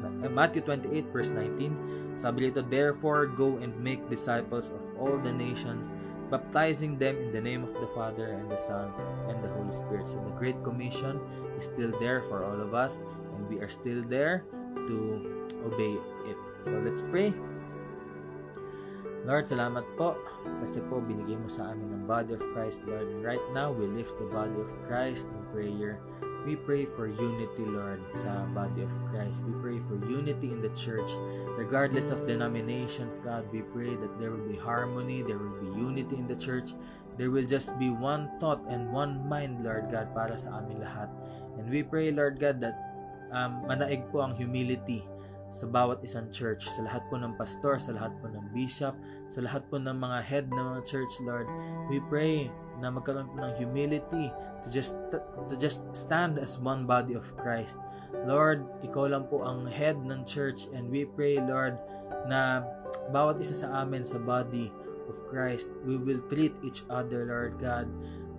19, sabi dito, therefore go and make disciples of all the nations, baptizing them in the name of the Father and the Son and the Holy Spirit. So the Great Commission is still there for all of us, and we are still there to obey it. So let's pray. Lord, salamat po kasi po binigay mo sa amin ang body of Christ, Lord. Right now, we lift the body of Christ in prayer. We pray for unity, Lord, sa body of Christ. We pray for unity in the church. Regardless of denominations, God, we pray that there will be harmony, there will be unity in the church. There will just be one thought and one mind, Lord God, para sa amin lahat. And we pray, Lord God, that manaig po ang humility sa bawat isang church, sa lahat po ng pastor, sa lahat po ng bishop, sa lahat po ng mga head ng mga church, Lord. We pray na magkaroon po ng humility to just stand as one body of Christ. Lord, Ikaw lang po ang head ng church, and we pray, Lord, na bawat isa sa amin sa body of Christ, we will treat each other, Lord God,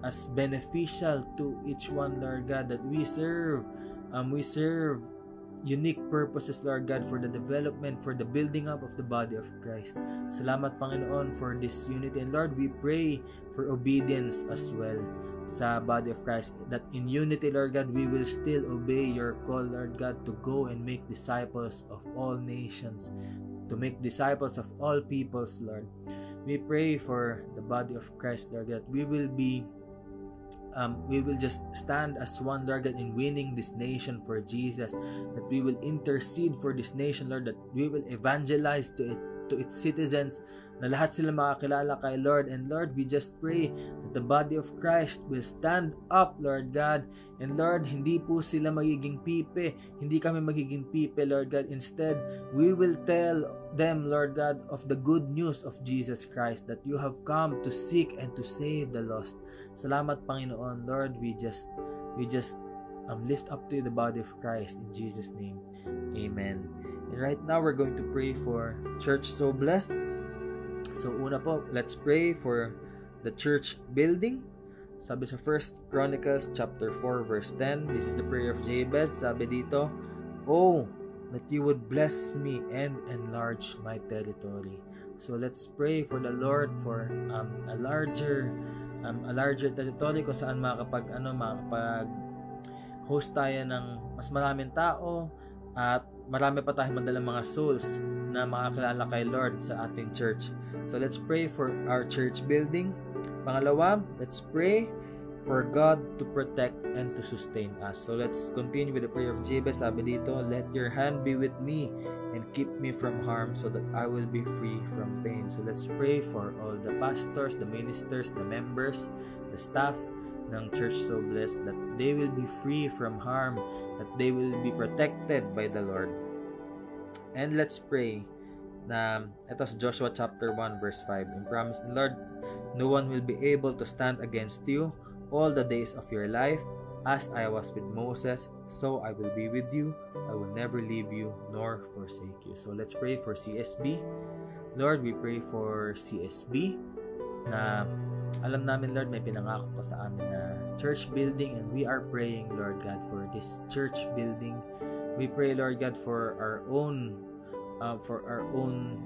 as beneficial to each one, Lord God, that we serve unique purposes, Lord God, for the development, for the building up of the body of Christ. Salamat, Panginoon, for this unity. And Lord, we pray for obedience as well sa body of Christ, that in unity, Lord God, we will still obey Your call, Lord God, to go and make disciples of all nations, to make disciples of all peoples, Lord. We pray for the body of Christ, Lord God. We will just stand as one, Lord God, in winning this nation for Jesus, that we will intercede for this nation, Lord, that we will evangelize to its citizens, na lahat sila makakilala kay Lord. And Lord, we just pray that the body of Christ will stand up, Lord God. And Lord, hindi po sila magiging pipe, hindi kami magiging pipe, Lord God. Instead, we will tell them, Lord God, of the good news of Jesus Christ, that You have come to seek and to save the lost. Salamat, Panginoon. Lord, we just lift up to You the body of Christ in Jesus' name. Amen. And right now, we're going to pray for Church So Blessed. So una po, let's pray for the church building. Sabi sa 1 Chronicles chapter 4 verse 10, this is the prayer of Jabez. Sabi dito, oh, that You would bless me and enlarge my territory. So let's pray for the Lord for a larger territory, kung saan makakapag host tayo ng mas maraming tao, at marami pa tayong madalang mga souls na makakilala kay Lord sa ating church. So let's pray for our church building. Pangalawa, let's pray for God to protect and to sustain us. So let's continue with the prayer of Jabez. Sabi dito, let your hand be with me and keep me from harm so that I will be free from pain. So let's pray for all the pastors, the ministers, the members, the staff ng Church So Blessed, that they will be free from harm, that they will be protected by the Lord. And let's pray na ito sa Joshua chapter 1 verse 5. And promise the Lord, no one will be able to stand against you all the days of your life. As I was with Moses, so I will be with you. I will never leave you nor forsake you. So let's pray for CSB. Lord, we pray for CSB na alam namin, Lord, may pinangako ka sa amin na church building, and we are praying, Lord God, for this church building. We pray, Lord God, for our own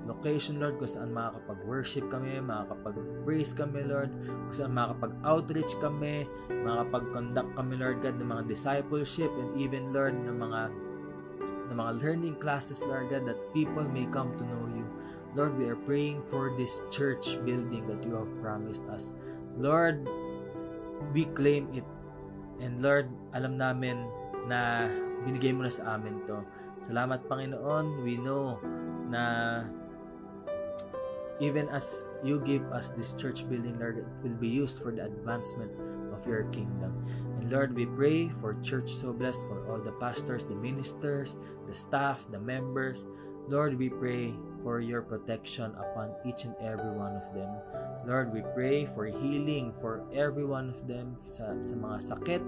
location, Lord, kung saan makakapag-worship kami, makakapag-praise kami, Lord, kung saan makakapag-outreach kami, makakapag-conduct kami, Lord God, ng mga discipleship, and even, Lord, ng mga learning classes, Lord God, that people may come to know you. Lord, we are praying for this church building that you have promised us. Lord, we claim it. And Lord, alam namin na binigay mo na sa amin to. Salamat, Panginoon. We know na even as you give us this church building, Lord, it will be used for the advancement of your kingdom. And Lord, we pray for Church So Blessed, for all the pastors, the ministers, the staff, the members. Lord, we pray for your protection upon each and every one of them. Lord, we pray for healing for every one of them sa mga sakit.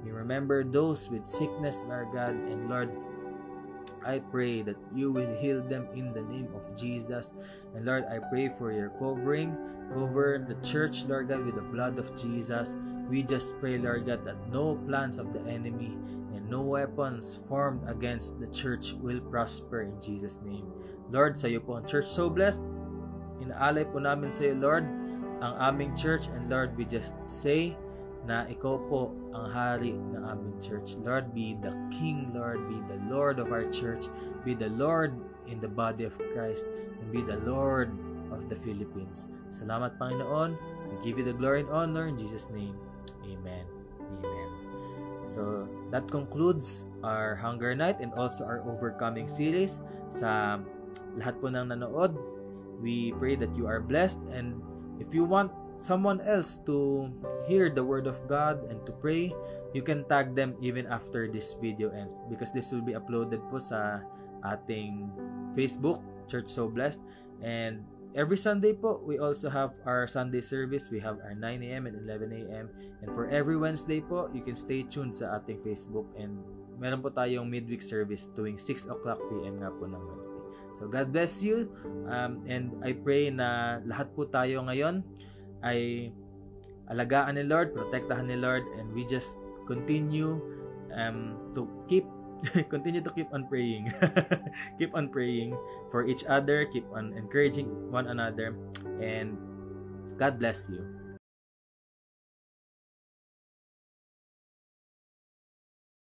We remember those with sickness, Lord God, and Lord, I pray that you will heal them in the name of Jesus. And Lord, I pray for your covering. Cover the church, Lord God, with the blood of Jesus. We just pray, Lord God, that no plans of the enemy and no weapons formed against the church will prosper in Jesus' name. Lord, sa iyo po ang Church So Blessed. Inaalay po namin sa iyo, Lord, ang aming church. And Lord, we just say na ikaw po ang hari ng aming church. Lord, be the King, Lord, be the Lord of our church, be the Lord in the body of Christ, and be the Lord of the Philippines. Salamat, Panginoon. We give you the glory and honor in Jesus' name. Amen. Amen. So, that concludes our Hunger Night and also our Overcoming series. Sa lahat po ng nanood, we pray that you are blessed, and if you want someone else to hear the word of God and to pray, you can tag them even after this video ends, because this will be uploaded po sa ating Facebook, Church So Blessed. And every Sunday po, we also have our Sunday service. We have our 9 a.m. and 11 a.m. And for every Wednesday po, you can stay tuned sa ating Facebook, and meron po tayong midweek service tuwing 6 o'clock p.m. nga po ng Wednesday. So God bless you, and I pray na lahat po tayo ngayon ay alagaan ni Lord, protektahan ni Lord, and we just continue to keep on praying. Keep on praying for each other, keep on encouraging one another, and God bless you.